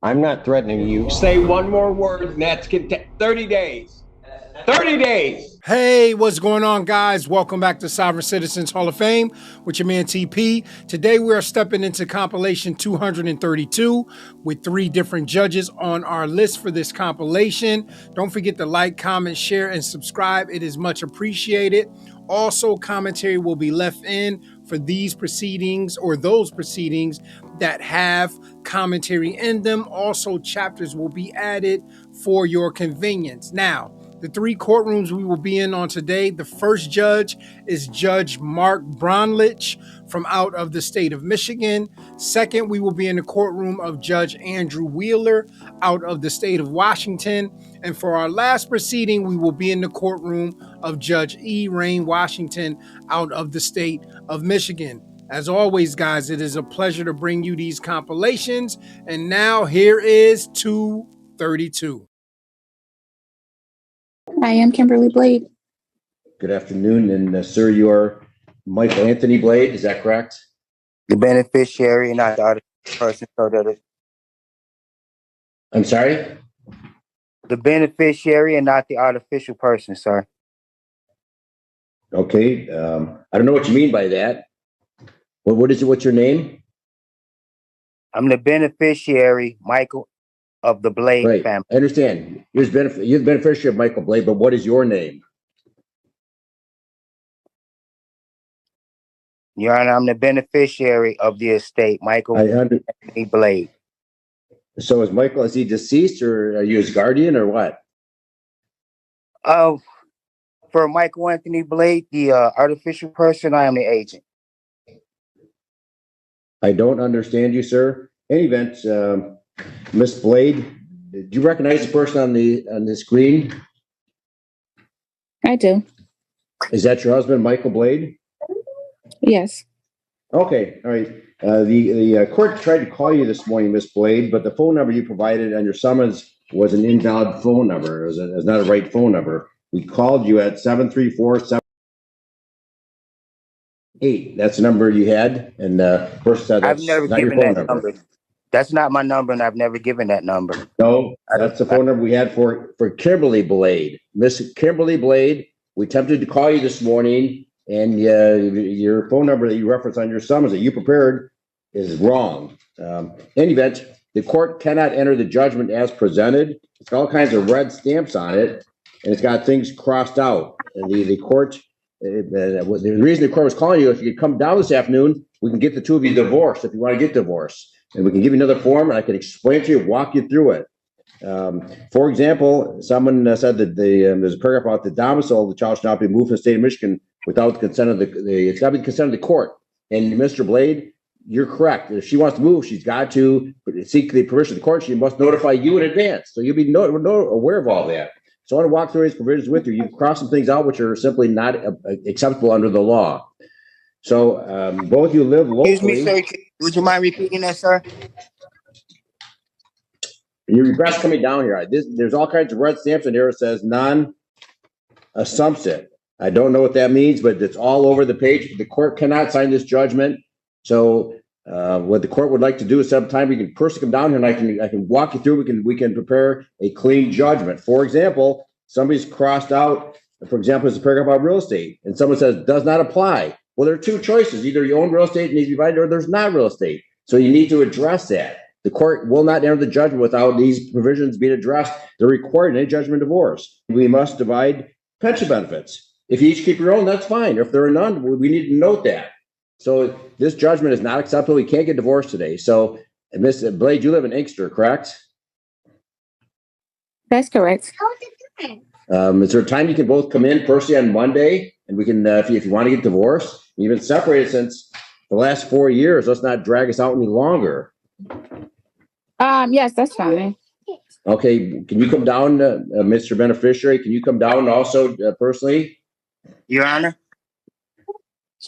I'm not threatening you. Say one more word, and that's 30 days. 30 days. Hey, what's going on, guys? Welcome back to Sovereign Citizens Hall of Fame with your man TP. Today we are stepping into compilation 232 with 3 different judges on our list for this compilation. Don't forget to like, comment, share, and subscribe. It is much appreciated. Also, commentary will be left in for these proceedings or those proceedings that have commentary in them. Also, chapters will be added for your convenience. Now, the 3 courtrooms we will be in on today. The first judge is Judge Mark Braunlich from out of the state of Michigan. Second, we will be in the courtroom of Judge Andrew Wheeler out of the state of Washington. And for our last proceeding, we will be in the courtroom of Judge Erane Washington out of the state of Michigan. As always, guys, it is a pleasure to bring you these compilations. And now here is 232. I am Kimberly Blade. Good afternoon, and sir, you are Michael Anthony Blade, is that correct? The beneficiary, not the other person. I'm sorry? The beneficiary and not the artificial person, sir. Okay, I don't know what you mean by that. What is it? What's your name? I'm the beneficiary, Michael, of the Blade Right, family. I understand. You're the beneficiary of Michael Blade, but what is your name? Your Honor, I'm the beneficiary of the estate, Michael Anthony Blade. So is he deceased, or are you his guardian, or what? For Michael Anthony Blade, the artificial person, I am the agent. I don't understand you, sir. In any event, Miss Blade, do you recognize the person on the screen? I do. Is that your husband, Michael Blade? Yes. Okay, all right. The court tried to call you this morning, Miss Blade, but the phone number you provided on your summons was an invalid phone number. It was not a right phone number. We called you at 734-7. That's the number you had, and person said that's I've never not your given phone that number. That's not my number, and I've never given that number. No, that's the phone number we had for Kimberly Blade. Miss Kimberly Blade, we attempted to call you this morning, and your phone number that you referenced on your summons that you prepared is wrong. In any event, the court cannot enter the judgment as presented. It's got all kinds of red stamps on it, and it's got things crossed out. And the court, the reason the court was calling you, if you could come down this afternoon, we can get the two of you divorced if you want to get divorced. And we can give you another form, and I can explain to you, walk you through it. For example, someone said that there's a paragraph about the domicile of the child should not be moved from the state of Michigan without the consent of it's got to be the consent of the court. And Mr. Blade, you're correct. If she wants to move, she's got to seek the permission of the court. She must notify you in advance. So you'll be aware of all that. So I want to walk through these provisions with you. You've crossed some things out which are simply not acceptable under the law. So both of you live locally. Excuse me, sir. Would you mind repeating that, sir? Your regress coming down here. There's all kinds of red stamps in here. It says non-assumptive. I don't know what that means, but it's all over the page. The court cannot sign this judgment. So what the court would like to do is sometime we can personally come down here and I can walk you through. We can prepare a clean judgment. For example, somebody's crossed out. For example, it's a paragraph about real estate, and someone says does not apply. Well, there are two choices: either you own real estate and needs to be divided, or there's not real estate. So you need to address that. The court will not enter the judgment without these provisions being addressed. They're required in any judgment divorce. We must divide pension benefits. If you each keep your own, that's fine. If there are none, we need to note that. So this judgment is not acceptable. You can't get divorced today. So, Ms. Blade, you live in Inkster, correct? That's correct. Is there a time you can both come in personally on Monday, and we can, if you want to get divorced, you've been separated since the last 4 years. Let's not drag us out any longer. Yes, that's fine. Okay, can you come down, Mr. Beneficiary? Can you come down also personally? Your Honor,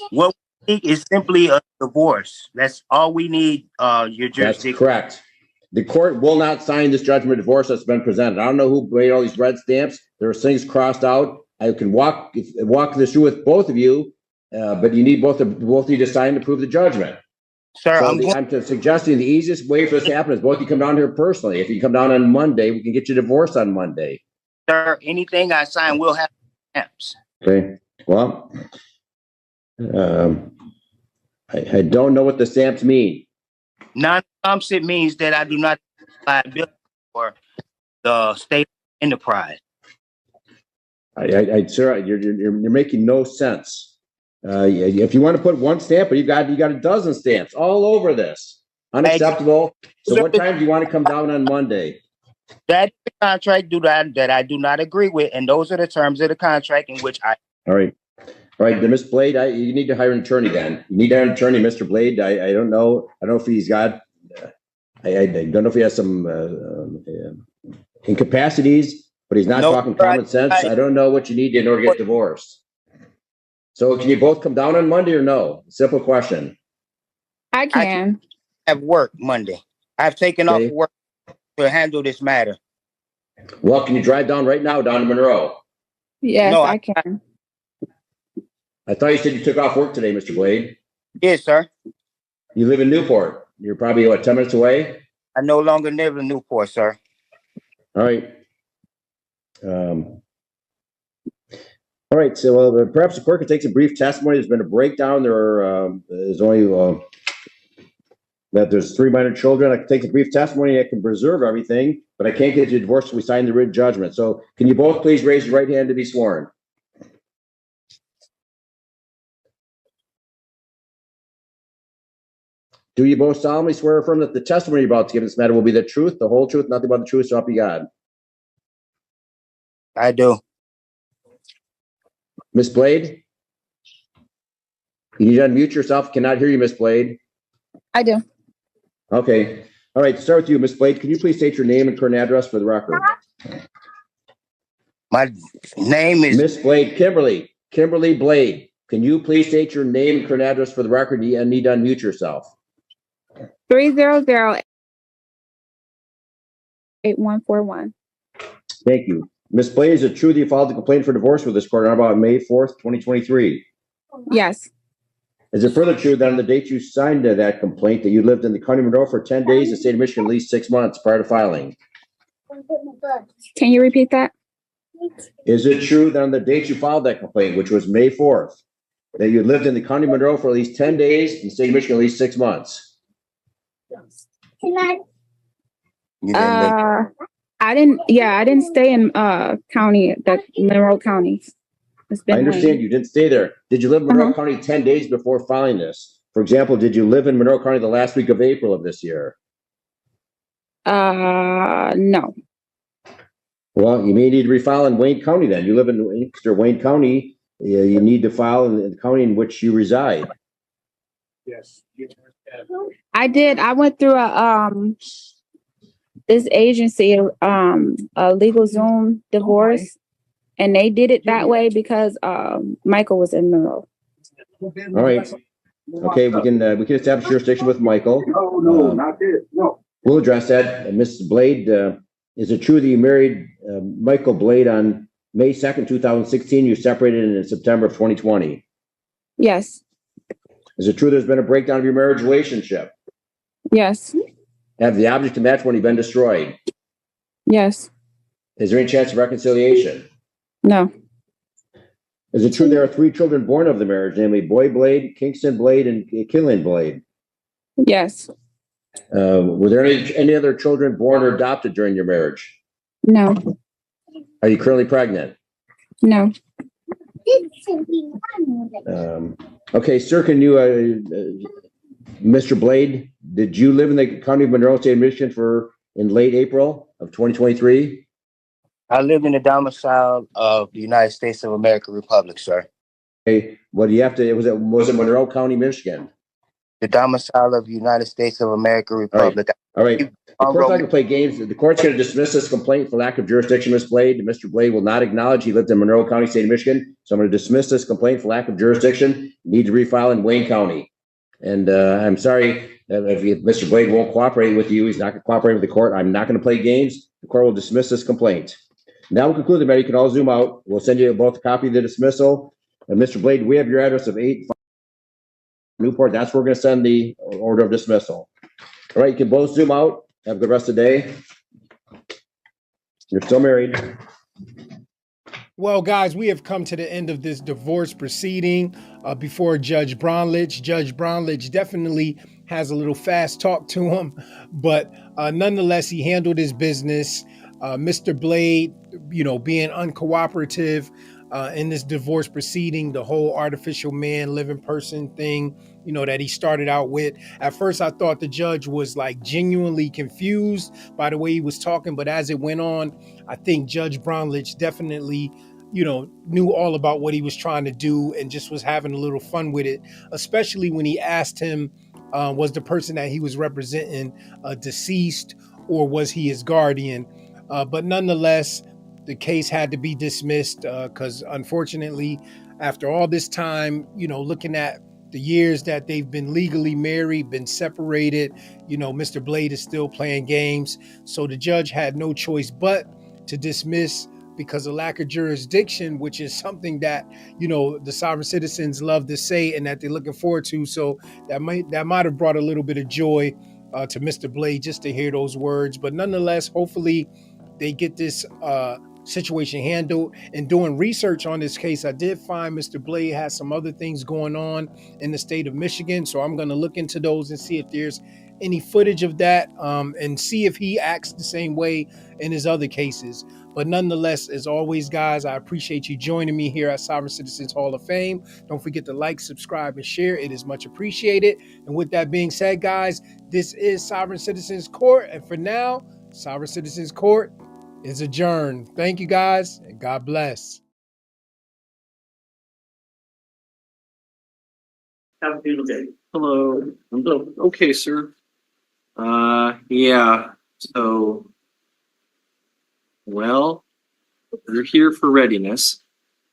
what we need is simply a divorce. That's all we need. Your jurisdiction. That's correct. The court will not sign this judgment of divorce that's been presented. I don't know who made all these red stamps. There are things crossed out. I can walk this through with both of you, but you need both of you to sign to prove the judgment. Sir, So I'm going, I'm just suggesting the easiest way for this to happen is both you come down here personally. If you come down on Monday, we can get you divorced on Monday. sir, anything I sign will have stamps. Okay. Well, I don't know what the stamps mean. Non-competent means that I do not have liability for the state enterprise. Sir, you're making no sense. If you want to put one stamp, but you got a dozen stamps all over this. Unacceptable. So what time do you want to come down on Monday? That contract that I do not agree with, and those are the terms of the contract in which I. All right. All right, Miss Blade, you need to hire an attorney then. You need to hire an attorney, Mr. Blade. I don't know. I don't know if he's got, I don't know if he has some incapacities, but he's not talking common sense. I don't know what you need in order to get divorced. So can you both come down on Monday or no? Simple question. I can. I have work Monday. I've taken off work to handle this matter. Well, can you drive down right now down to Monroe? Yes, No, I can. I thought you said you took off work today, Mr. Blade. Yes, sir. You live in Newport. You're probably, what, 10 minutes away? I no longer live in Newport, sir. All right. All right. So perhaps the clerk could take some brief testimony. There's been a breakdown. There's only that there's 3 minor children. I can take a brief testimony. I can preserve everything, but I can't get you divorced until we sign the written judgment. So can you both please raise your right hand to be sworn? Do you both solemnly swear or affirm that the testimony you're about to give in this matter will be the truth, the whole truth, nothing but the truth, so help you God? I do. Miss Blade? You need to unmute yourself. Cannot hear you, Miss Blade. I do. Okay. All right. To start with you, Miss Blade, can you please state your name and current address for the record? My name is Miss Blade, Kimberly Blade. Can you please state your name and current address for the record? You need to unmute yourself. 300-8141. Thank you. Miss Blade, is it true that you filed a complaint for divorce with this court on about May 4th, 2023? Yes. Is it further true that on the date you signed that complaint that you lived in the county of Monroe for 10 days, the state of Michigan, at least 6 months prior to filing? Can you repeat that? Is it true that on the date you filed that complaint, which was May 4th, that you lived in the county of Monroe for at least 10 days, in the state of Michigan, at least 6 months? I didn't stay in Monroe County. It's been I understand you didn't stay there. Did you live in Monroe County 10 days before filing this? For example, did you live in Monroe County the last week of April of this year? No. Well, you may need to refile in Wayne County then. You live in Wayne County. You need to file in the county in which you reside. Yes. I did. I went through this agency, a legal Zoom divorce, and they did it that way because Michael was in Monroe. All right. Okay, we can establish jurisdiction with Michael. No, not this. No. We'll address that. Mrs. Blade, is it true that you married Michael Blade on May 2nd, 2016? You separated in September of 2020. Yes. Is it true there's been a breakdown of your marriage relationship? Yes. Have the object of matrimony been destroyed? Yes. Is there any chance of reconciliation? No. Is it true there are 3 children born of the marriage, namely Boy Blade, Kingston Blade, and Killian Blade? Yes. Were there any other children born or adopted during your marriage? No. Are you currently pregnant? No. Okay, sir, can you, Mr. Blade, did you live in the county of Monroe, state of Michigan in late April of 2023? I live in the domicile of the United States of America Republic, sir. Okay, what do you have to, was it Monroe County, Michigan? The domicile of the United States of America Republic. All right. The court's not going to play games. The court's going to dismiss this complaint for lack of jurisdiction, Ms. Blade. Mr. Blade will not acknowledge he lived in Monroe County, state of Michigan. So I'm going to dismiss this complaint for lack of jurisdiction. Need to refile in Wayne County. And I'm sorry if Mr. Blade won't cooperate with you. He's not going to cooperate with the court. I'm not going to play games. The court will dismiss this complaint. Now we'll conclude the matter. You can all zoom out. We'll send you both a copy of the dismissal. And Mr. Blade, we have your address of 8 Newport. That's where we're going to send the order of dismissal. All right, you can both zoom out. Have a good rest of the day. You're still married. Well, guys, we have come to the end of this divorce proceeding before Judge Braunlich. Judge Braunlich definitely has a little fast talk to him, but nonetheless, he handled his business. Mr. Blade, being uncooperative in this divorce proceeding, the whole artificial man, living person thing, that he started out with. At first, I thought the judge was like genuinely confused by the way he was talking, but as it went on, I think Judge Braunlich definitely, knew all about what he was trying to do and just was having a little fun with it, especially when he asked him, was the person that he was representing deceased or was he his guardian? But nonetheless, the case had to be dismissed because unfortunately, after all this time, looking at the years that they've been legally married, been separated, Mr. Blade is still playing games. So the judge had no choice but to dismiss because of lack of jurisdiction, which is something that, the sovereign citizens love to say and that they're looking forward to. So that might have brought a little bit of joy to Mr. Blade just to hear those words. But nonetheless, hopefully they get this situation handled. And doing research on this case, I did find Mr. Blade has some other things going on in the state of Michigan. So I'm going to look into those and see if there's any footage of that and see if he acts the same way in his other cases. But nonetheless, as always, guys, I appreciate you joining me here at Sovereign Citizens Hall of Fame. Don't forget to like, subscribe, and share. It is much appreciated. And with that being said, guys, this is Sovereign Citizens Court. And for now, Sovereign Citizens Court is adjourned. Thank you, guys, and God bless. Have a beautiful day. Hello. Okay, sir. Yeah. So, well, we're here for readiness.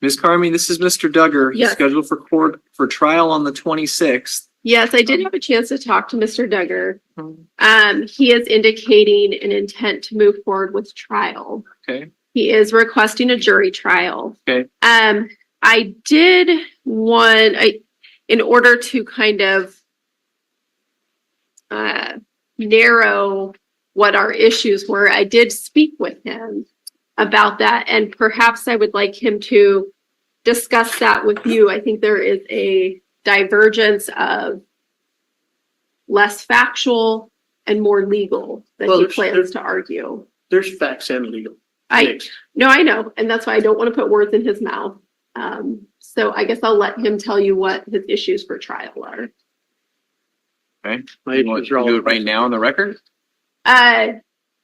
Ms. Carmi, this is Mr. Duggar. He's Yes. scheduled for court for trial on the 26th. Yes, I did have a chance to talk to Mr. Duggar. He is indicating an intent to move forward with trial. Okay. He is requesting a jury trial. Okay. I did in order to kind of narrow what our issues were, I did speak with him about that, and perhaps I would like him to discuss that with you. I think there is a divergence of less factual and more legal that Well, he there's- plans to argue. There's facts and legal. I know, and that's why I don't want to put words in his mouth. So I guess I'll let him tell you what his issues for trial are. Okay. You want to do it right now on the record?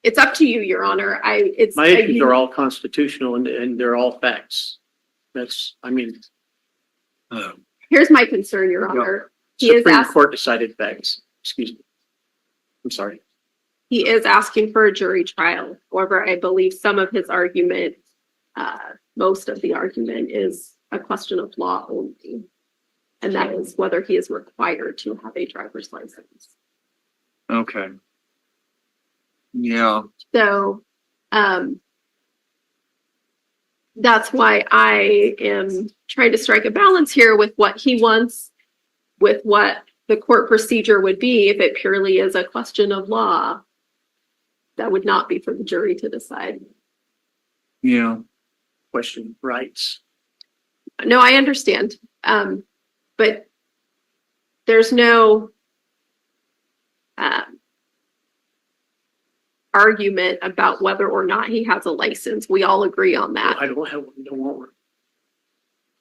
It's up to you, Your Honor. My issues are all constitutional and they're all facts. Here's my concern, Your Honor. He is Supreme asking. Court decided facts. Excuse me. I'm sorry. He is asking for a jury trial. However, I believe some of his argument, most of the argument is a question of law only. And that is whether he is required to have a driver's license. Okay. Yeah. So, that's why I am trying to strike a balance here with what he wants, with what the court procedure would be if it purely is a question of law. That would not be for the jury to decide. Yeah. Question rights. No, I understand. But there's no argument about whether or not he has a license. We all agree on that. I don't want one.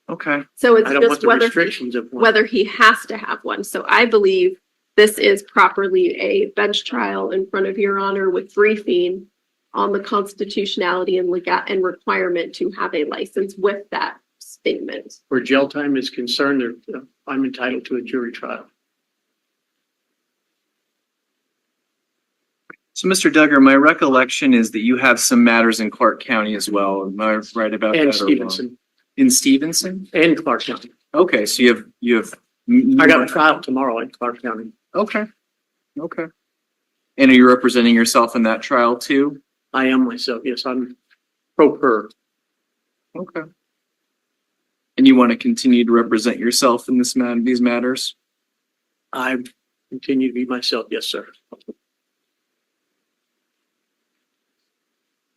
Okay. So it's I don't want just the whether restrictions of one. whether he has to have one. So I believe this is properly a bench trial in front of Your Honor with briefing on the constitutionality and legal and requirement to have a license with that statement. Where jail time is concerned, I'm entitled to a jury trial. So, Mr. Duggar, my recollection is that you have some matters in Clark County as well. Am I right about that? And or Stevenson. In Stevenson? And Clark County. Okay, so you have. I got a trial tomorrow in Clark County. Okay. Okay. And are you representing yourself in that trial too? I am myself. Yes, I'm pro per. Okay. And you want to continue to represent yourself in these matters? I continue to be myself. Yes, sir.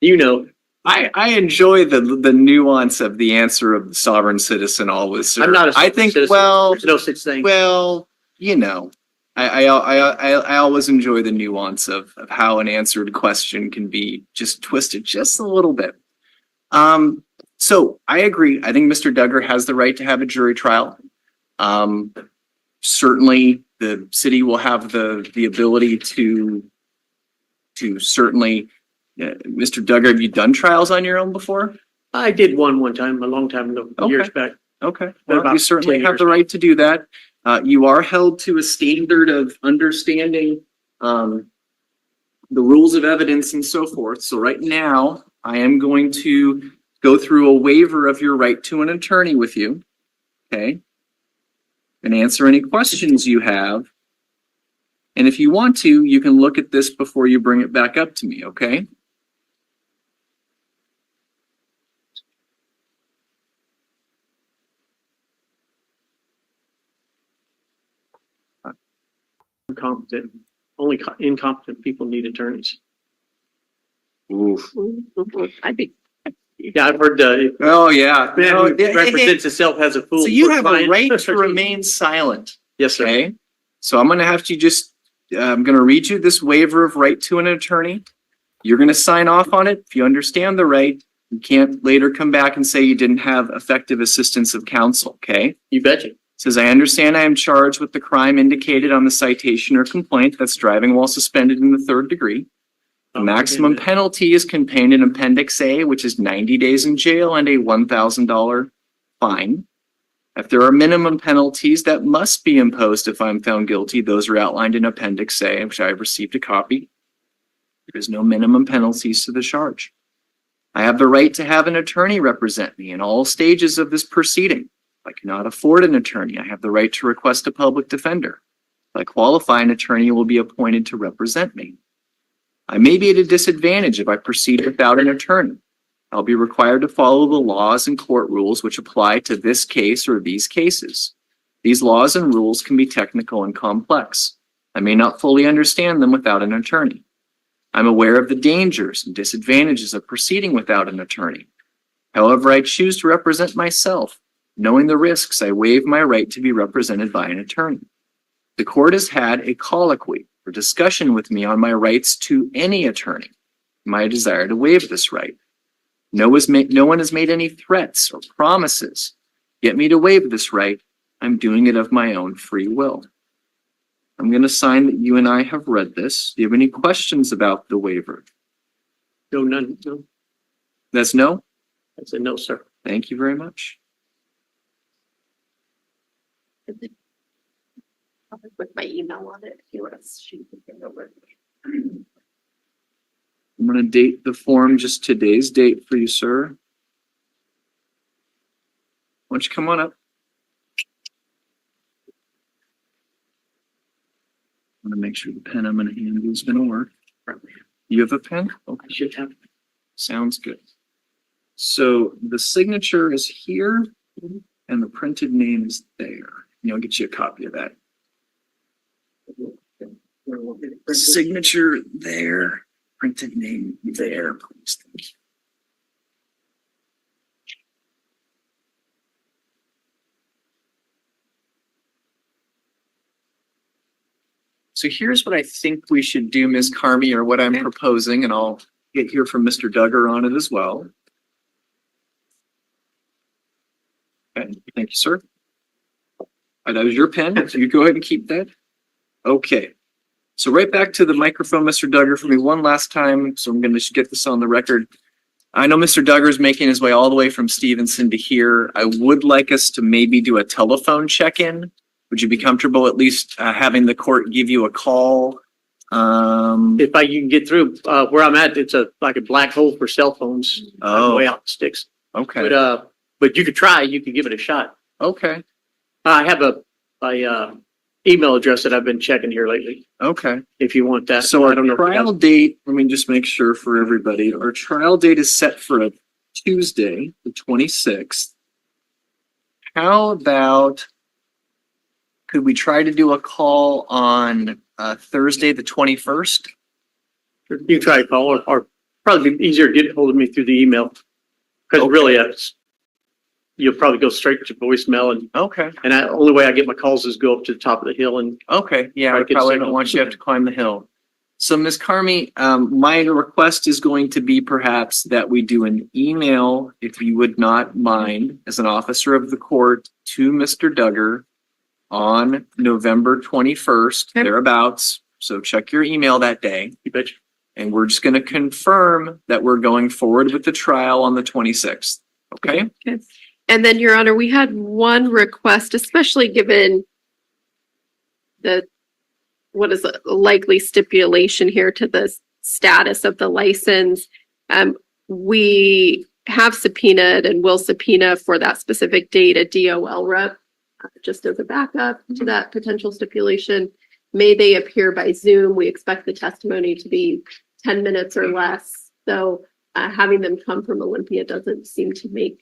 You know, I enjoy the nuance of the answer of the sovereign citizen always, sir. I'm not a I think, citizen. well, There's no such thing. well, you know, I always enjoy the nuance of how an answered question can be just twisted just a little bit. So I agree. I think Mr. Duggar has the right to have a jury trial. Certainly the city will have the ability to certainly, Mr. Duggar, have you done trials on your own before? I did one time, a long time ago, Okay. years back. Okay, About well, you certainly 10 have years the right to do that. You are held to a standard of understanding the rules of evidence and so forth. So right now, I am going to go through a waiver of your right to an attorney with you, okay? And answer any questions you have. And if you want to, you can look at this before you bring it back up to me, okay? Incompetent. Only incompetent people need attorneys. Oof. I'd be. Yeah, I've heard Oh, yeah. man No, who represents himself as a fool. so you for have a client. right to remain silent, Yes, sir. okay? So I'm going to have to just, I'm going to read you this waiver of right to an attorney. You're going to sign off on it. If you understand the right, you can't later come back and say you didn't have effective assistance of counsel, okay? You betcha. Says, I understand I am charged with the crime indicated on the citation or complaint, that's driving while suspended in the third degree. The maximum penalty is contained in Appendix A, which is 90 days in jail and a $1,000 fine. If there are minimum penalties that must be imposed if I'm found guilty, those are outlined in Appendix A, which I have received a copy. There is no minimum penalties to the charge. I have the right to have an attorney represent me in all stages of this proceeding. If I cannot afford an attorney, I have the right to request a public defender. If I qualify, an attorney will be appointed to represent me. I may be at a disadvantage if I proceed without an attorney. I'll be required to follow the laws and court rules which apply to this case or these cases. These laws and rules can be technical and complex. I may not fully understand them without an attorney. I'm aware of the dangers and disadvantages of proceeding without an attorney. However, I choose to represent myself. Knowing the risks, I waive my right to be represented by an attorney. The court has had a colloquy or discussion with me on my rights to any attorney, my desire to waive this right. No one has made any threats or promises to get me to waive this right. I'm doing it of my own free will. I'm going to sign that you and I have read this. Do you have any questions about the waiver? No, none. No. That's no? I said no, sir. Thank you very much. With my email on it, if you want to shoot it over. I'm going to date the form just today's date for you, sir. Why don't you come on up? I'm going to make sure the pen I'm going to hand you is going to work. You have a pen? Okay. I should have. Sounds good. So the signature is here and the printed name is there. And I'll get you a copy of that. Signature there, printed name there, please. Thank you. So here's what I think we should do, Ms. Carmi, or what I'm proposing, and I'll get here from Mr. Duggar on it as well. Okay, thank you, sir. That was your pen, so you go ahead and keep that. Okay. So right back to the microphone, Mr. Duggar, for me one last time. So I'm going to get this on the record. I know Mr. Duggar is making his way all the way from Stevenson to here. I would like us to maybe do a telephone check-in. Would you be comfortable at least having the court give you a call? If you can get through where I'm at, it's like a black hole for cell phones. Oh. Way out the sticks. Okay. But you could try. You could give it a shot. Okay. I have a email address that I've been checking here lately. Okay. If you want that. So I our don't know if trial date, let me just make sure for everybody. Our trial date is set for a Tuesday, the 26th. How about Could we try to do a call on Thursday, the 21st? You can try to call or probably be easier to get hold of me through the email. Because Okay. really, you'll probably go straight to voicemail Okay. and the only way I get my calls is go up to the top of the hill and Okay. Yeah, Try I to get probably signal. don't want you to have to climb the hill. So Ms. Carmi, my request is going to be perhaps that we do an email, if you would not mind, as an officer of the court to Mr. Duggar on November 21st, thereabouts. So check your email that day. you betcha. And we're just going to confirm that we're going forward with the trial on the 26th. Okay? Okay. And then, Your Honor, we had one request, especially given the, what is a likely stipulation here to the status of the license. We have subpoenaed and will subpoena for that specific date a DOL rep, just as a backup to that potential stipulation. May they appear by Zoom? We expect the testimony to be 10 minutes or less. So having them come from Olympia doesn't seem to make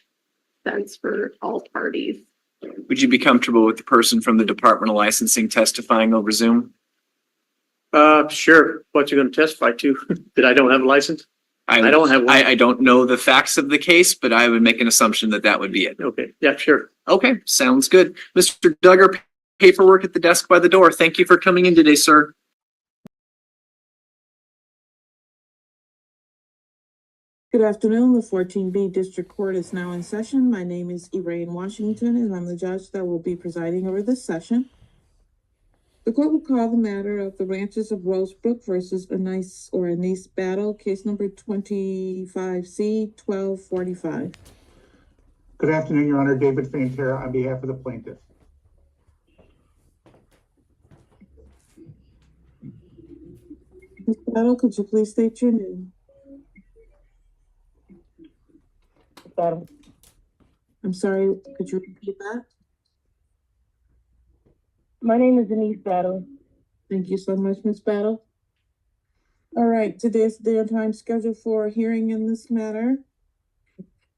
sense for all parties. Would you be comfortable with the person from the Department of Licensing testifying over Zoom? Sure. What you're going to testify to? That I don't have a license? I don't have one. I don't know the facts of the case, but I would make an assumption that that would be it. Okay. Yeah, sure. Okay, sounds good. Mr. Duggar, paperwork at the desk by the door. Thank you for coming in today, sir. Good afternoon. The 14B District Court is now in session. My name is Erane Washington, and I'm the judge that will be presiding over this session. The court will call the matter of the Ranches of Rosebrook versus Anise Battle, case number 25C-1245. Good afternoon, Your Honor. David Fantera on behalf of the plaintiff. Ms. Battle, could you please state your name? Battle. I'm sorry, could you repeat that? My name is Denise Battle. Thank you so much, Ms. Battle. All right, today's the day and time scheduled for a hearing in this matter.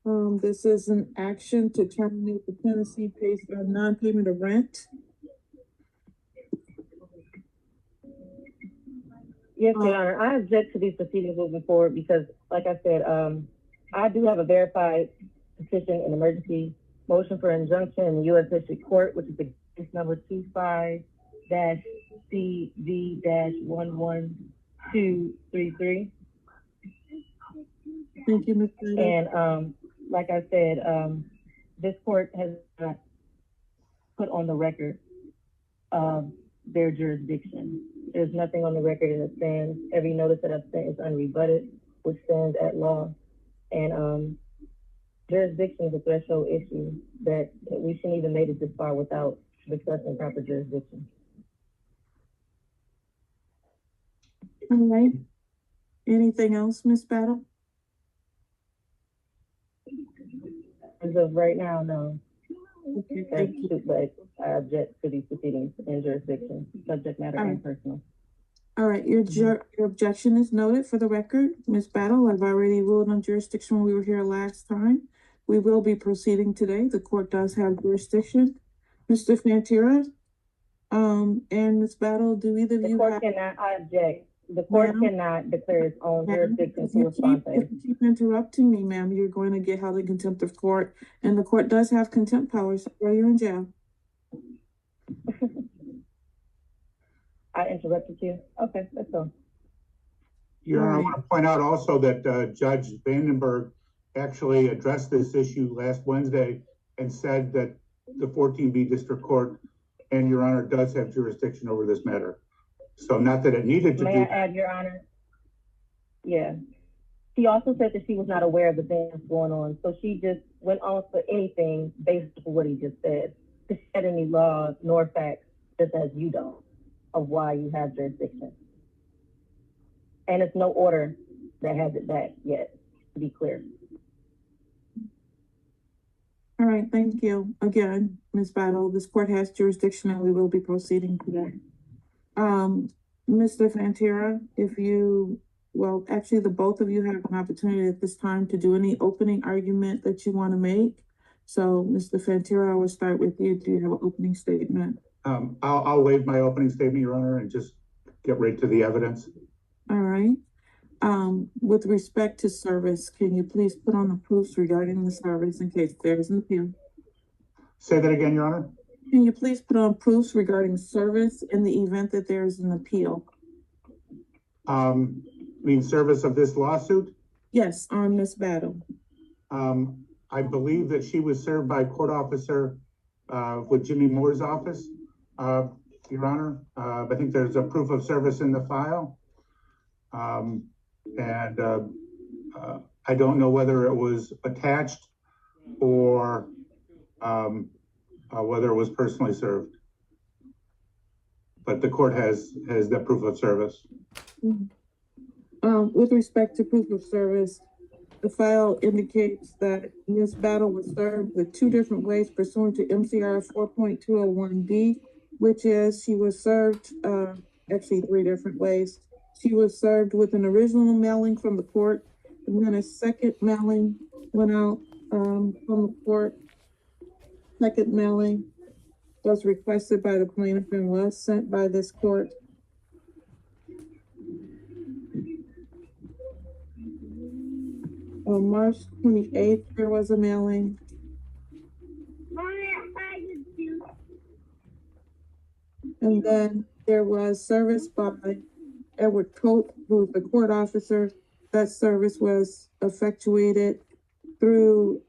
This is an action to terminate the tenancy based on non-payment of rent. Yes, Your Honor. I object to these proceedings moving forward because, like I said, I do have a verified petition and emergency motion for injunction in the U.S. District Court, which is the case number 25-CV-11233. Thank you, Ms. Battle. And like I said, this court has not put on the record their jurisdiction. There's nothing on the record and it stands. Every notice that I've sent is unrebutted, which stands at law. And jurisdiction is a threshold issue that we shouldn't even made it this far without discussing proper jurisdiction. All right. Anything else, Ms. Battle? As of right now, no. Okay, thank you. But I object to these proceedings in jurisdiction, subject matter and personal. All right, your objection is noted for the record. Ms. Battle, I've already ruled on jurisdiction when we were here last time. We will be proceeding today. The court does have jurisdiction. Mr. Fantera, and Ms. Battle, do either of you have... I object. The court cannot declare its own jurisdiction to respond to. If you keep interrupting me, ma'am, you're going to get held in contempt of court, and the court does have contempt powers while you're in jail. I interrupted you. Okay, that's all. Your Honor, I want to point out also that Judge Vandenberg actually addressed this issue last Wednesday and said that the 14B District Court and Your Honor does have jurisdiction over this matter. So not that it needed to May I add, Your Honor? Yeah. She also said that she was not aware of the things going on. So she just went on for anything based on what he just said. She had any law nor facts, just as you don't, of why you have jurisdiction. And it's no order that has it back yet, to be clear. All right, thank you. Again, Ms. Battle, this court has jurisdiction and we will be proceeding today. Mr. Fantera, actually the both of you have an opportunity at this time to do any opening argument that you want to make. So Mr. Fantera, I will start with you. Do you have an opening statement? I'll waive my opening statement, Your Honor, and just get right to the evidence. All right. With respect to service, can you please put on the proofs regarding the service in case there is an appeal? Say that again, Your Honor. Can you please put on proofs regarding service in the event that there is an appeal? Mean service of this lawsuit? Yes, on Ms. Battle. I believe that she was served by a court officer with Jimmy Moore's office, Your Honor. I think there's a proof of service in the file. I don't know whether it was attached or whether it was personally served. But the court has that proof of service. With respect to proof of service, the file indicates that Ms. Battle was served with two different ways pursuant to MCR 4.201B, which is she was served, actually three different ways. She was served with an original mailing from the court, and then a second mailing went out from the court. Second mailing was requested by the plaintiff and was sent by this court. On March 28th, there was a mailing. And then there was service by Edward Cope, who was the court officer. That service was effectuated through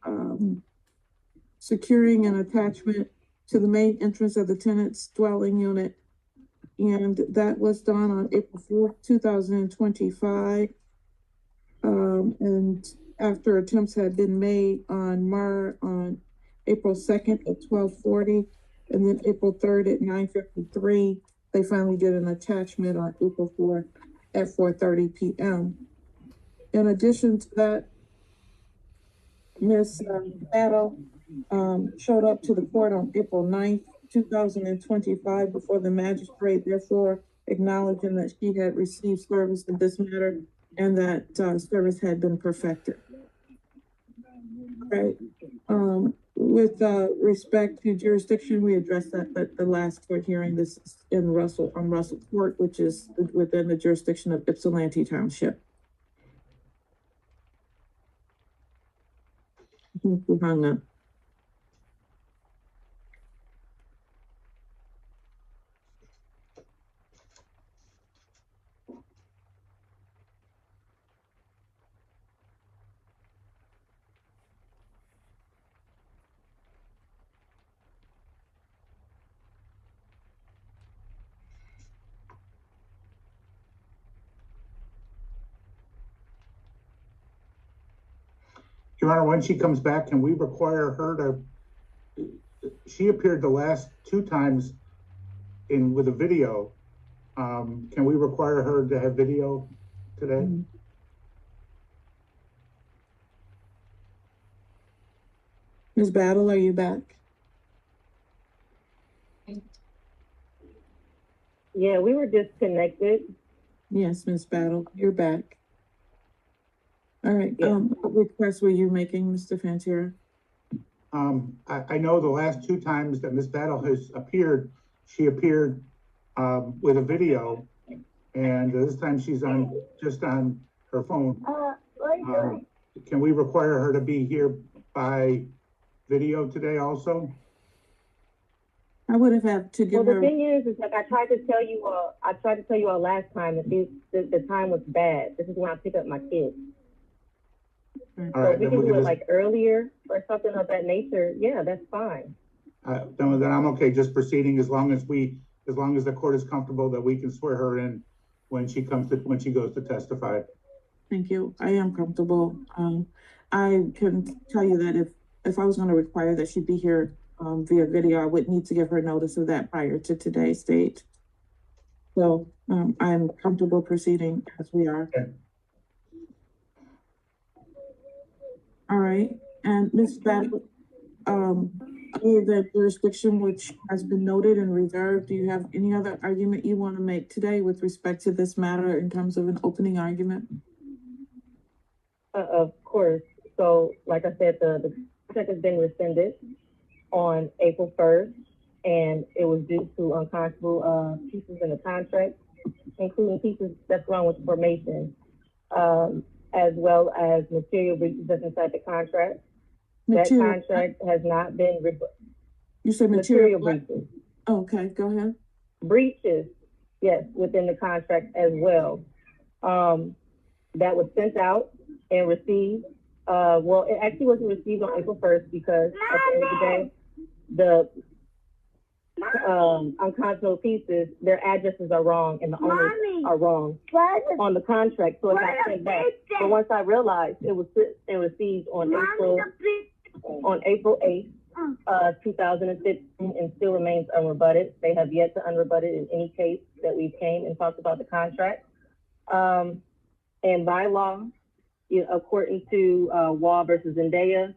securing an attachment to the main entrance of the tenant's dwelling unit. And that was done on April 4th, 2025. And after attempts had been made on April 2nd at 12:40, and then April 3rd at 9:53, they finally did an attachment on April 4th at 4:30 p.m. In addition to that, Ms. Battle showed up to the court on April 9th, 2025 before the magistrate, therefore acknowledging that she had received service in this matter and that service had been perfected. Right. With respect to jurisdiction, we addressed that at the last court hearing. This is in Russell Court, which is within the jurisdiction of Ypsilanti Township. I think we hung up. Your Honor, when she comes back, can we require her to, she appeared the last two times with a video. Can we require her to have video today? Ms. Battle, are you back? Yeah, we were disconnected. Yes, Ms. Battle, you're back. All right, Yeah. what request were you making, Mr. Fantera? I know the last two times that Ms. Battle has appeared, she appeared with a video, and this time she's just on her phone. Can we require her to be here by video today also? I would have had to give Well, her. the thing is like I tried to tell you all last time that the time was bad. This is when I pick up my kids. All So right, if we then can we do can it like earlier or something of that nature, yeah, that's fine. then I'm okay just proceeding as long as the court is comfortable that we can swear her in when she goes to testify. Thank you. I am comfortable. I can tell you that if I was going to require that she be here via video, I would need to give her notice of that prior to today's date. So I'm comfortable proceeding as we are. Okay. All right. And Ms. Battle, other than jurisdiction which has been noted and reserved, do you have any other argument you want to make today with respect to this matter in terms of an opening argument? Of course. So like I said, the contract has been rescinded on April 1st. and it was due to unconscionable pieces in the contract, including pieces that's wrong with the formation, as well as material breaches that's inside the contract. Material. That contract has not been You said material material. breaches. Okay, go ahead. Breaches, yes, within the contract as well. That was sent out and received. Well, it actually wasn't received on April 1st because at the end of the day, the unconscionable pieces, their addresses are wrong and the owners are wrong on the contract, so it got sent back. But once I realized it was received on April 8th, 2015, and still remains unrebutted. They have yet to unrebut it in any case that we came and talked about the contract. And by law, according to Wall versus Zendaya,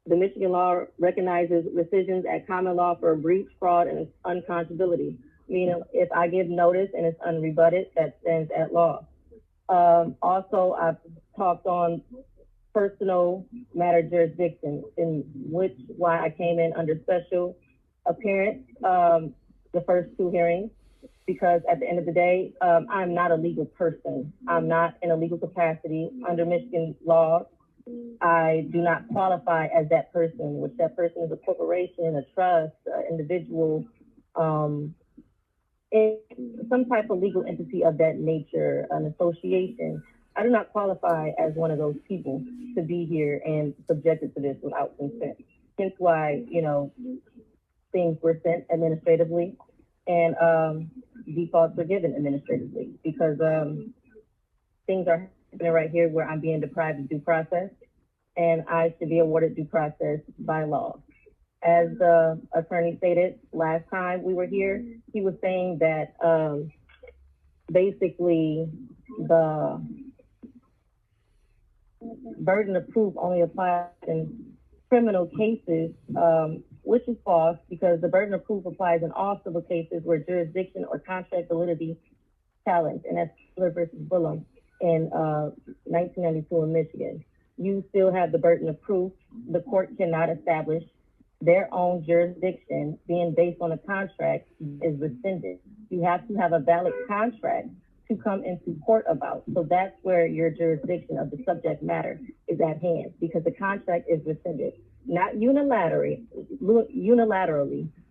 the Michigan law recognizes rescissions at common law for breach, fraud, and unconscionability. Meaning, if I give notice and it's unrebutted, that stands at law. Also, I've talked on personal matter jurisdiction, in which why I came in under special appearance the first two hearings, because at the end of the day, I'm not a legal person. I'm not in a legal capacity under Michigan law. I do not qualify as that person, which that person is a corporation, a trust, individual, in some type of legal entity of that nature, an association. I do not qualify as one of those people to be here and subjected to this without consent. Hence why, things were sent administratively and defaults were given administratively, because things are happening right here where I'm being deprived of due process, and I should be awarded due process by law. As the attorney stated last time we were here, he was saying that basically the burden of proof only applies in criminal cases, which is false, because the burden of proof applies in all civil cases where jurisdiction or contract validity challenged, and that's Taylor versus Bullock in 1992 in Michigan. You still have the burden of proof. The court cannot establish their own jurisdiction being based on a contract is rescinded. You have to have a valid contract to come into court about. So that's where your jurisdiction of the subject matter is at hand, because the contract is rescinded, not unilaterally,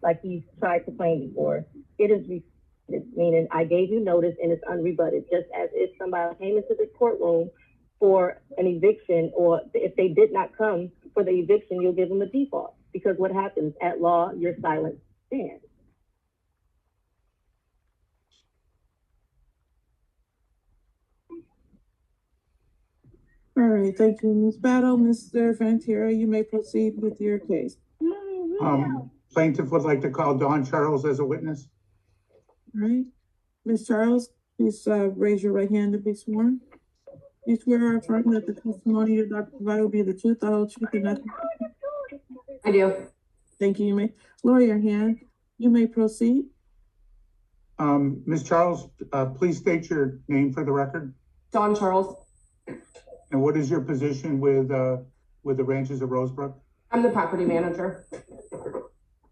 like he's tried to claim before. It is rescinded, meaning I gave you notice and it's unrebutted, just as if somebody came into the courtroom for an eviction, or if they did not come for the eviction, you'll give them a default, because what happens at law, your silence stands. All right, thank you, Ms. Battle. Mr. Fantera, you may proceed with your case. Plaintiff would like to call Dawn Charles as a witness. All right, Ms. Charles, please raise your right hand to be sworn. You swear or affirm that the testimony you're about to provide will be the truth, the whole truth, and nothing? I do. Thank you. You may lower your hand. You may proceed. Ms. Charles, please state your name for the record. Dawn Charles. And what is your position with the Ranches of Rosebrook? I'm the property manager.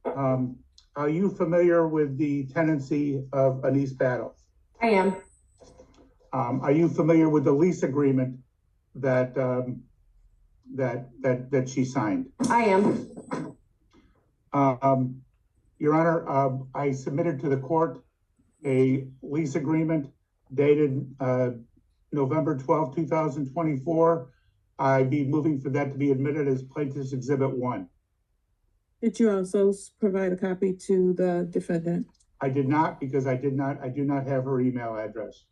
Are you familiar with the tenancy of Anise Battle? I am. Are you familiar with the lease agreement that that she signed? I am. Your Honor, I submitted to the court a lease agreement dated November 12, 2024. I'd be moving for that to be admitted as Plaintiff's Exhibit 1. Did you also provide a copy to the defendant? I did not, because I do not have her email address.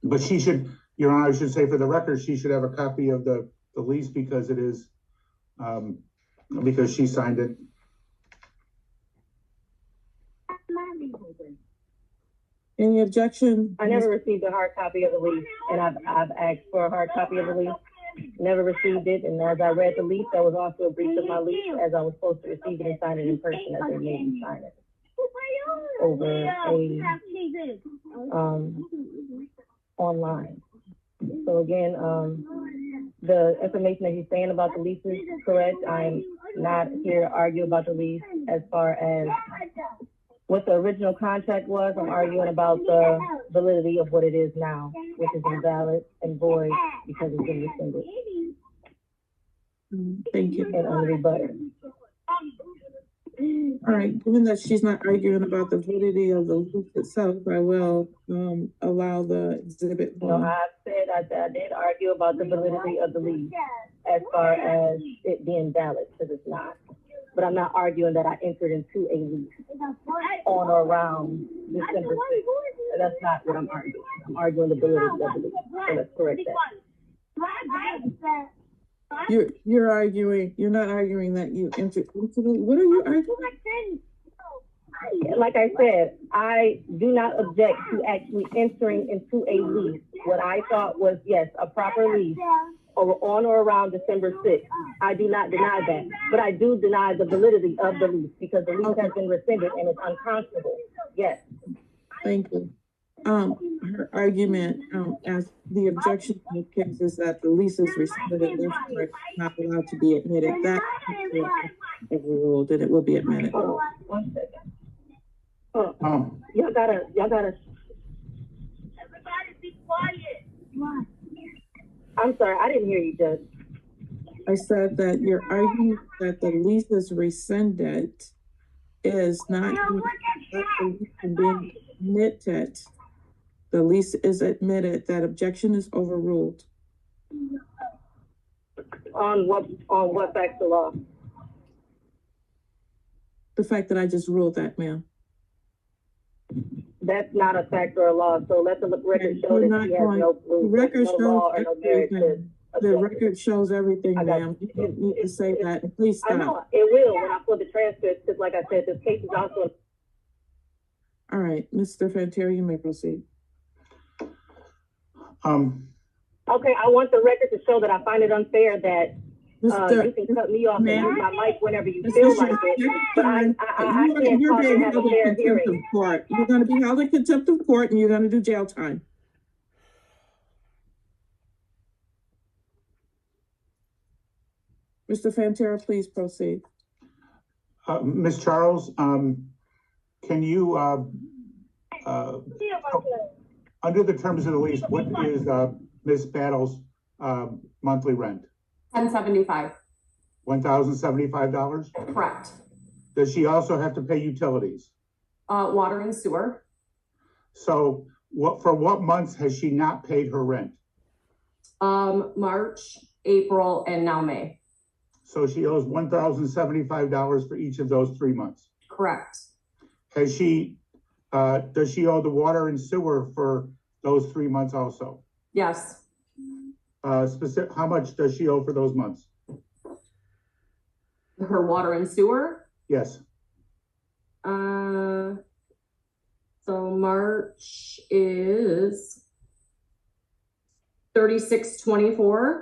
But she should, Your Honor, I should say for the record, she should have a copy of the lease, because it is, because she signed it. Any objection? I never received a hard copy of the lease, and I've asked for a hard copy of the lease, never received it. And as I read the lease, that was also a breach of my lease, as I was supposed to receive it and sign it in person, as they made me sign it over online. So again, the information that he's saying about the lease is correct. I'm not here to argue about the lease as far as what the original contract was. I'm arguing about the validity of what it is now, which is invalid and void because it's been rescinded. Thank you. And unrebutted. All right, given that she's not arguing about the validity of the lease itself, I will allow the exhibit No, one. I said I did argue about the validity of the lease as far as it being valid, because it's not. But I'm not arguing that I entered into a lease on or around December 6th. That's not what I'm arguing. I'm arguing the validity of the lease. So let's correct that. You're arguing, you're not arguing that you entered into the, what are you arguing? Like I said, I do not object to actually entering into a lease. What I thought was, yes, a proper lease or on or around December 6th. I do not deny that, but I do deny the validity of the lease because the lease has been rescinded and it's unconscionable. Yes. Thank you. Her argument, as the objection in the case is that the lease is rescinded and therefore it's not allowed to be admitted. That is overruled and it will be admitted. Oh, 1 second. Y'all gotta. Everybody be quiet. I'm sorry, I didn't hear you, Judge. I said that your argument that the lease is rescinded is not being admitted. The lease is admitted. That objection is overruled. On what facts of law? The fact that I just ruled that, ma'am. That's not a fact or a law. So let the record show that she has no proof. The record no shows law or no everything. The record shows everything, ma'am. You don't need to say that. And please stop. I know it will when I pull the transcript, because like I said, this case is also. All right, Mr. Fantier, you may proceed. Okay, I want the record to show that I find it unfair that you can cut me off and use my mic whenever you feel like it. But I can't talk and have a fair hearing. You're going to be held in contempt of court and you're going to do jail time. Mr. Fantera, please proceed. Ms. Charles, can you, under the terms of the lease, what is Ms. Battle's monthly rent? $1,075. $1,075? Correct. Does she also have to pay utilities? Water and sewer. So for what months has she not paid her rent? March, April, and now May. So she owes $1,075 for each of those 3 months. Correct. Has she, does she owe the water and sewer for those 3 months also? Yes. How much does she owe for those months? Her water and sewer? Yes. So March is $36.24.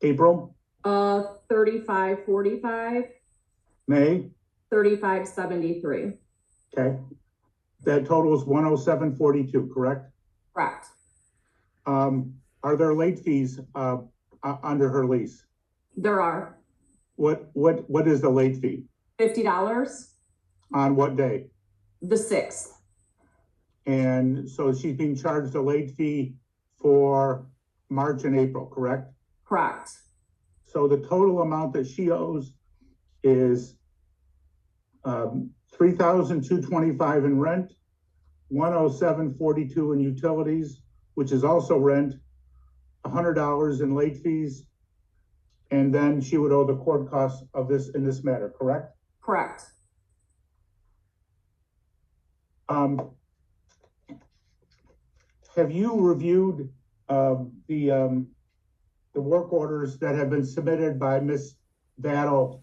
April? $35.45. May? $35.73. Okay. That totals $107.42, correct? Correct. Are there late fees under her lease? There are. What is the late fee? $50. On what day? The 6th. And so she's being charged a late fee for March and April, correct? Correct. So the total amount that she owes is $3,225 in rent, $107.42 in utilities, which is also rent, $100 in late fees, and then she would owe the court costs of this in this matter, correct? Correct. Have you reviewed the work orders that have been submitted by Ms. Battle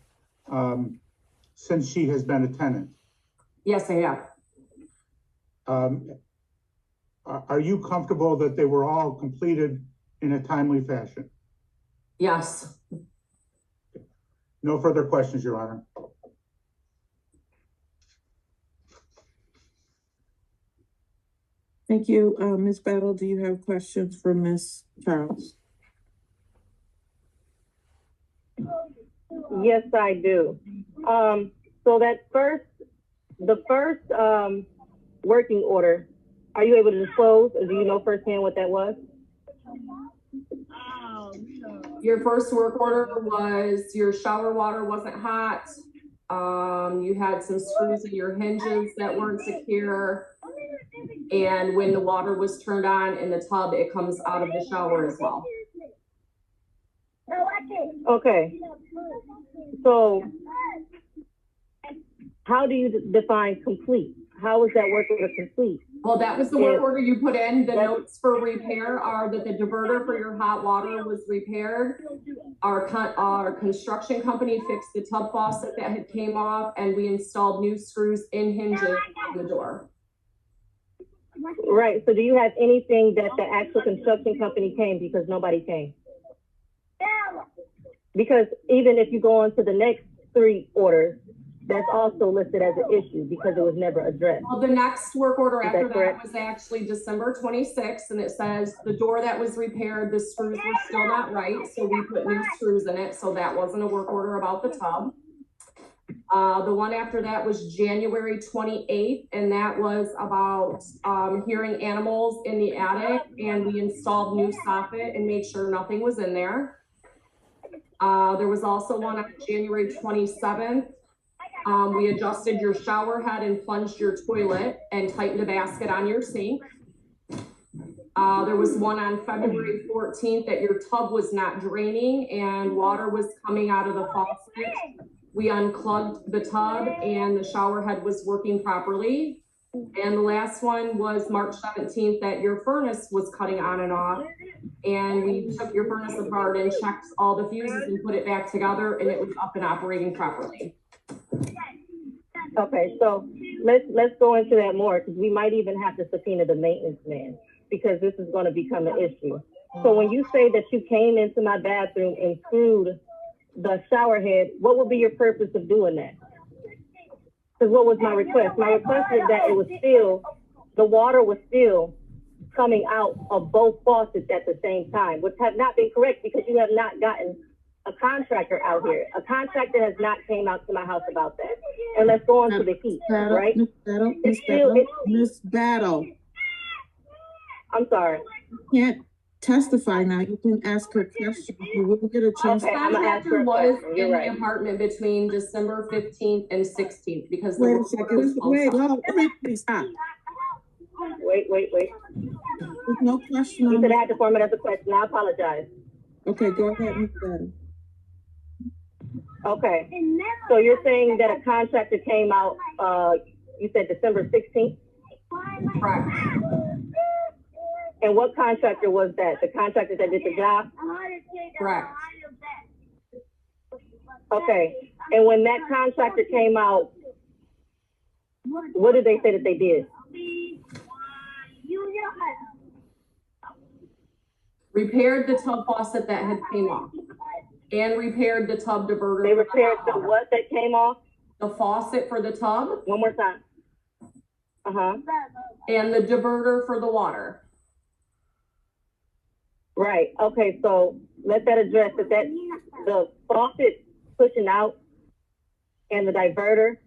since she has been a tenant? Yes, I have. Are you comfortable that they were all completed in a timely fashion? Yes. No further questions, Your Honor. Thank you. Ms. Battle, do you have questions for Ms. Charles? Yes, I do. So the first working order, are you able to disclose, or do you know firsthand what that was? Your first work order was your shower water wasn't hot. You had some screws in your hinges that weren't secure. And when the water was turned on in the tub, it comes out of the shower as well. Okay. So how do you define complete? How is that work order complete? Well, that was the work order you put in. The notes for repair are that the diverter for your hot water was repaired. Our construction company fixed the tub faucet that had came off, and we installed new screws in hinges on the door. Right. So do you have anything that the actual construction company came, because nobody came? Because even if you go on to the next 3 orders, that's also listed as an issue because it was never addressed. Well, the next work order after that was actually December 26th, and it says the door that was repaired, the screws were still not right, so we put new screws in it, so that wasn't a work order about the tub. The one after that was January 28th, and that was about hearing animals in the attic, and we installed new soffit and made sure nothing was in there. There was also one on January 27th. We adjusted your shower head and plunged your toilet and tightened a basket on your sink. There was one on February 14th that your tub was not draining and water was coming out of the faucet. We unclogged the tub and the shower head was working properly. And the last one was March 17th that your furnace was cutting on and off. And we took your furnace apart and checked all the fuses and put it back together, and it was up and operating properly. Okay, so let's go into that more, because we might even have to subpoena the maintenance man, because this is going to become an issue. So when you say that you came into my bathroom and screwed the shower head, what would be your purpose of doing that? Because what was my request? My request was that it was still, the water was still coming out of both faucets at the same time, which have not been correct because you have not gotten a contractor out here. A contractor has not came out to my house about that. And let's go on to the heat, right? Miss Battle. I'm sorry. You can't testify now. You can ask her questions. You will get a chance. The contractor was in the apartment between December 15th and 16th because wait a second. Wait, please stop. Wait. There's no question. You said I had to form it as a question. I apologize. Okay, go ahead, Ms. Battle. Okay, so you're saying that a contractor came out, you said December 16th? Correct. And what contractor was that? The contractor that did the job? Correct. Okay, and when that contractor came out, what did they say that they did? Repaired the tub faucet that had came off and repaired the tub diverter. They repaired the what that came off? The faucet for the tub. One more time. And the diverter for the water. Right. Okay, so let that address that the faucet pushing out and the diverter,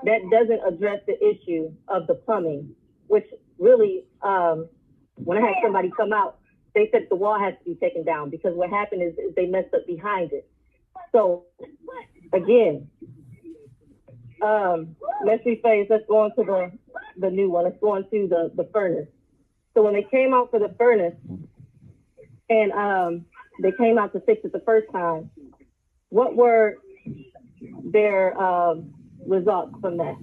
that doesn't address the issue of the plumbing, which really, when I had somebody come out, they said the wall has to be taken down because what happened is they messed up behind it. So again, let's rephrase, let's go on to the new one. Let's go on to the furnace. So when they came out for the furnace and they came out to fix it the first time, what were their results from that?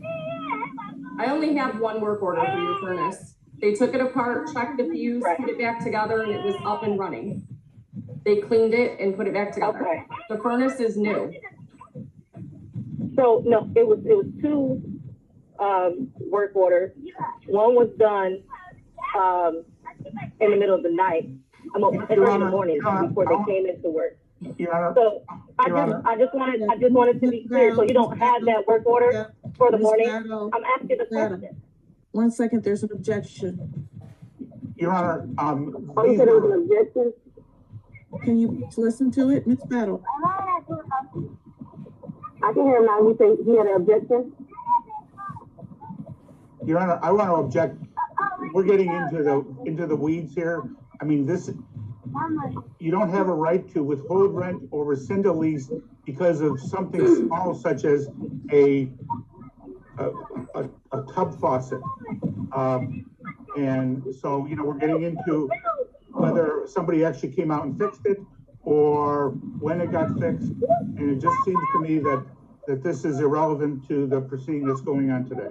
I only have one work order for your furnace. They took it apart, checked the fuse, put it back together, and it was up and running. They cleaned it and put it back together. Okay. The furnace is new. So no, it was 2 work orders. One was done in the middle of the night. I'm in the morning before they came into work. So I just wanted to be clear. So you don't have that work order for the morning? I'm asking the question. 1 second, there's an objection. Your Honor, you said it was an objection? Can you listen to it, Ms. Battle? I can hear him now. You say he had an objection? Your Honor, I want to object. We're getting into the weeds here. I mean, you don't have a right to withhold rent or rescind a lease because of something small such as a tub faucet. And so, we're getting into whether somebody actually came out and fixed it or when it got fixed. And it just seems to me that this is irrelevant to the proceeding that's going on today.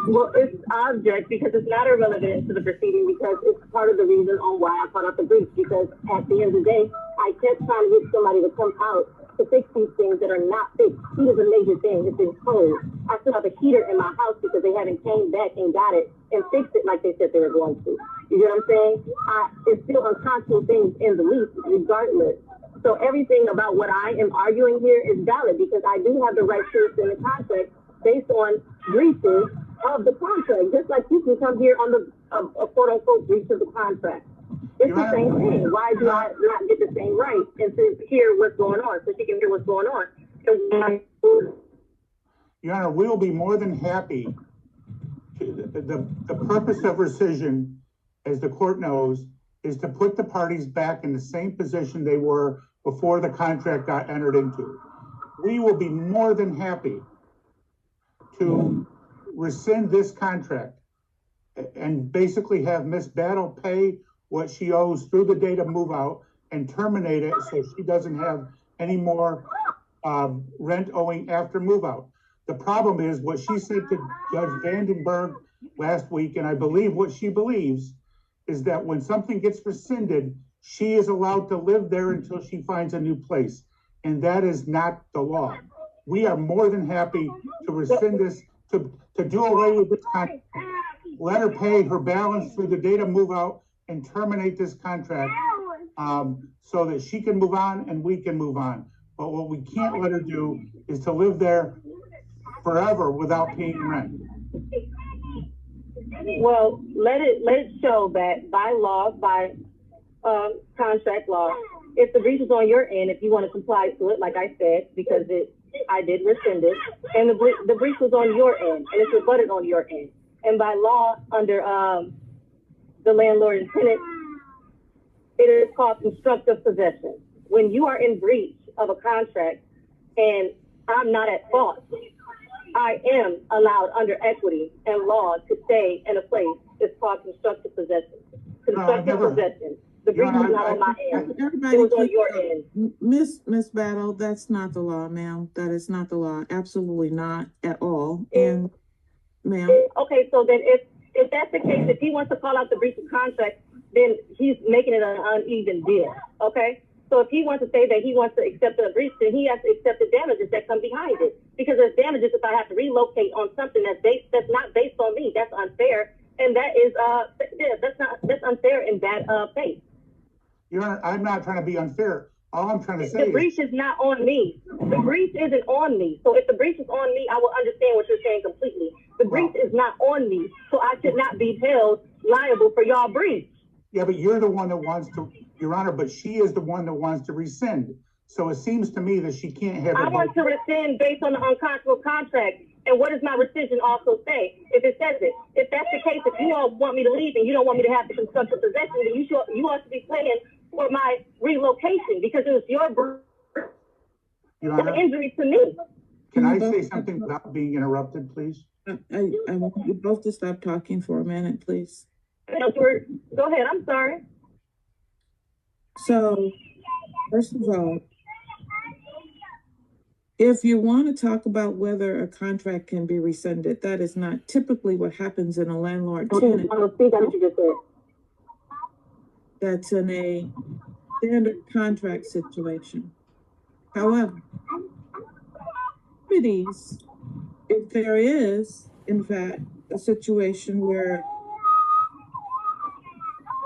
Well, it's object because it's not irrelevant to the proceeding because it's part of the reason on why I put out the brief, because at the end of the day, I kept trying to get somebody to come out to fix these things that are not fixed. Heat is a major thing. It's been cold. I still have a heater in my house because they haven't came back and got it and fixed it like they said they were going to. You know what I'm saying? It's still unconscionable things in the lease regardless. So everything about what I am arguing here is valid because I do have the right to rescind the contract based on breaches of the contract, just like you can come here on a quote unquote breach of the contract. It's the same thing. Why do I not get the same right and to hear what's going on so she can hear what's going on? Your Honor, we will be more than happy. The purpose of rescission, as the court knows, is to put the parties back in the same position they were before the contract got entered into. We will be more than happy to rescind this contract and basically have Miss Battle pay what she owes through the date of move out and terminate it so she doesn't have any more rent owing after move out. The problem is what she said to Judge Vandenberg last week, and I believe what she believes, is that when something gets rescinded, she is allowed to live there until she finds a new place. And that is not the law. We are more than happy to rescind this, to do away with this contract, let her pay her balance through the date of move out and terminate this contract so that she can move on and we can move on. But what we can't let her do is to live there forever without paying rent. Well, let it show that by law, by contract law, if the breach is on your end, if you want to comply to it, like I said, because I did rescind it, and the breach was on your end, and it's rebutted on your end. And by law, under the landlord and tenant, it is called constructive possession. When you are in breach of a contract and I'm not at fault, I am allowed under equity and law to stay in a place. It's called constructive possession. Constructive possession. The breach is not on my end. It was on your end. Miss Battle, that's not the law, ma'am. That is not the law. Absolutely not at all. And ma'am. Okay, so then if that's the case, if he wants to call out the breach of contract, then he's making it an uneven deal. Okay? So if he wants to say that he wants to accept a breach, then he has to accept the damages that come behind it. Because there's damages if I have to relocate on something that's not based on me. That's unfair. And that is that's unfair in bad faith. Your Honor, I'm not trying to be unfair. All I'm trying to say is the breach is not on me. The breach isn't on me. So if the breach is on me, I will understand what you're saying completely. The breach is not on me, so I should not be held liable for y'all breach. Yeah, but you're the one that wants to, Your Honor, but she is the one that wants to rescind. So it seems to me that she can't have. I want to rescind based on the unconscionable contract. And what does my rescission also say? If it says it, if that's the case, if you all want me to leave and you don't want me to have the constructive possession, then you ought to be paying for my relocation because it was your injury to me. Can I say something without being interrupted, please? I want you both to stop talking for a minute, please. Go ahead. I'm sorry. So, first of all, if you want to talk about whether a contract can be rescinded, that is not typically what happens in a landlord-tenant. That's in a standard contract situation. However, if there is, in fact, a situation where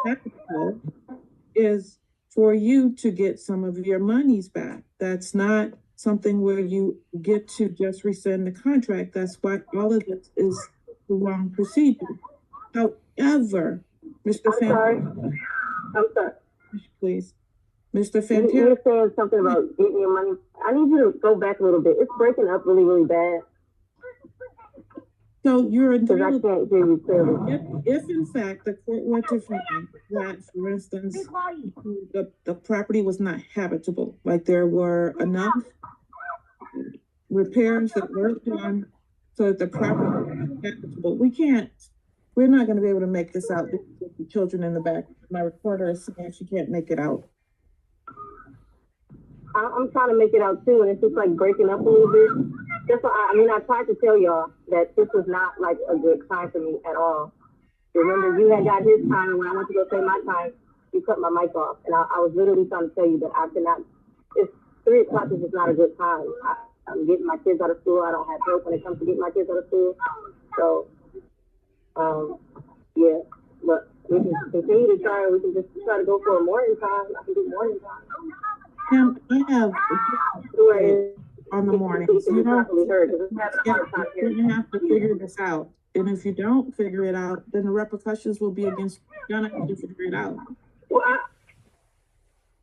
capital is for you to get some of your monies back. That's not something where you get to just rescind the contract. That's why all of this is the wrong procedure. However, Mr. I'm sorry. Please. Mr. You Fantera, were saying something about getting your money. I need you to go back a little bit. It's breaking up really, really bad. so you're Because I entitled, can't hear you clearly. if in fact the court were to find that, for instance, the property was not habitable, like there were enough repairs that were done so that the property was habitable, we're not gonna be able to make this out with the children in the back. My recorder is saying she can't make it out. I'm trying to make it out too, and it's just like breaking up a little bit. That's why I tried to tell y'all that this was not like a good time for me at all. Remember, you had got his time, and when I went to go say my time, you cut my mic off, and I was literally trying to tell you that I cannot. It's 3 o'clock. This is not a good time. I'm getting my kids out of school. I don't have help when it comes to getting my kids out of school. So, yeah, but we can continue to try. We can just try to go for a morning time. I can do morning time. I have on the mornings. You know, you're gonna have to figure this out. And if you don't figure it out, then the repercussions will be against you. You're gonna have to figure it out. Well,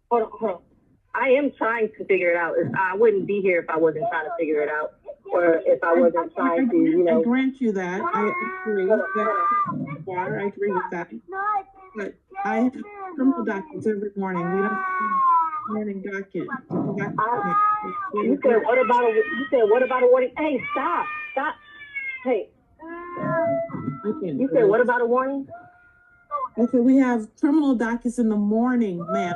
hold on. I am trying to figure it out. I wouldn't be here if I wasn't trying to figure it out, or if I wasn't trying to, you know. I grant you that. I agree with that. I agree with that. But I have criminal documents every morning. We don't have morning docket. You said what about a warning? Hey, stop. Hey. You said what about a warning? I said we have criminal dockets in the morning, ma'am.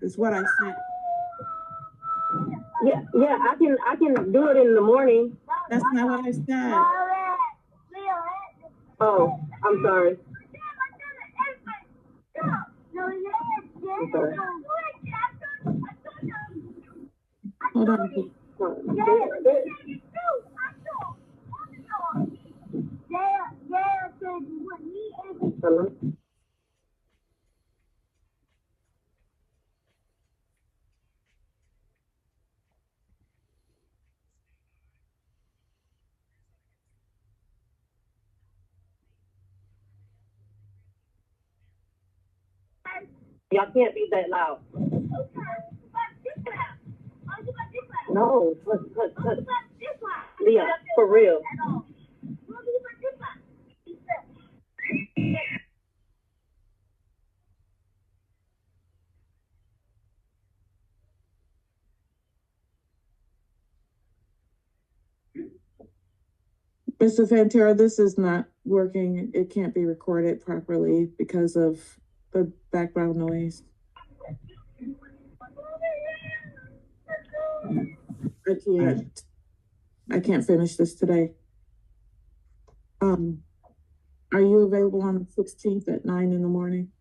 Is what I said. Yeah, I can do it in the morning. That's not what I said. Oh, I'm sorry. I'm sorry. Hold on. Hello? Y'all can't be that loud. No, Leah, for real. Mr. Fantera, this is not working. It can't be recorded properly because of the background noise. I can't finish this today. Are you available on the 16th at 9 in the morning?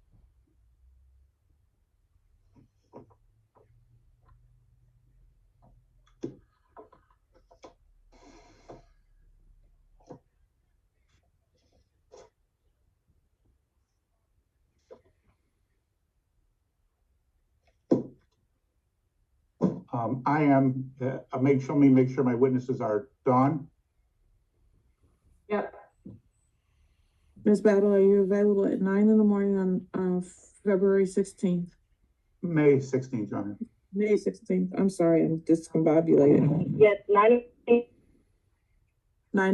I am, make sure my witnesses are Dawn. Yep. Ms. Battle, are you available at 9 in the morning on February 16th? May 16th, Your Honor. May 16th. I'm sorry, I'm discombobulated. Yes, 9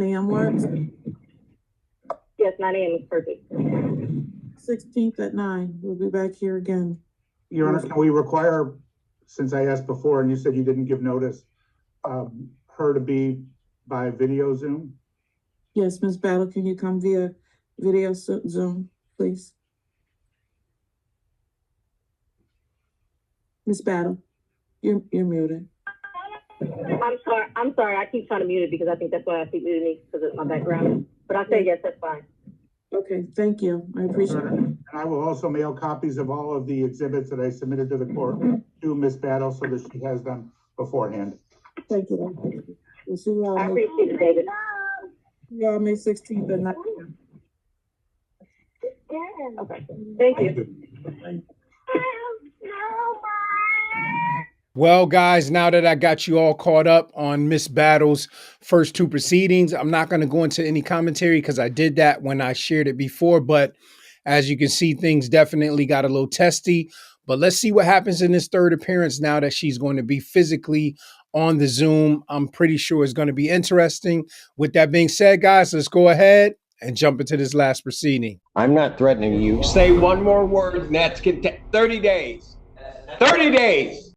a.m. works? Yes, 9 a.m. is perfect. 16th at 9. We'll be back here again. Your Honor, can we require, since I asked before and you said you didn't give notice, her to be by video Zoom? Yes, Ms. Battle, can you come via video Zoom, please? Ms. Battle, you're muted. I'm sorry. I keep trying to mute it because I think that's why I keep muting me, because of my background. But I say yes, that's fine. Okay, thank you. I appreciate it. And I will also mail copies of all of the exhibits that I submitted to the court to Ms. Battle so that she has them beforehand. Thank you. We'll see you all. I appreciate it, David. See you all May 16th at 9 a.m. Okay, thank you. Well, guys, now that I got you all caught up on Miss Battle's first two proceedings, I'm not going to go into any commentary because I did that when I shared it before. But as you can see, things definitely got a little testy. But let's see what happens in this third appearance now that she's going to be physically on the Zoom. I'm pretty sure it's going to be interesting. With that being said, guys, let's go ahead and jump into this last proceeding. I'm not threatening you. Say one more word and that's 30 days. 30 days.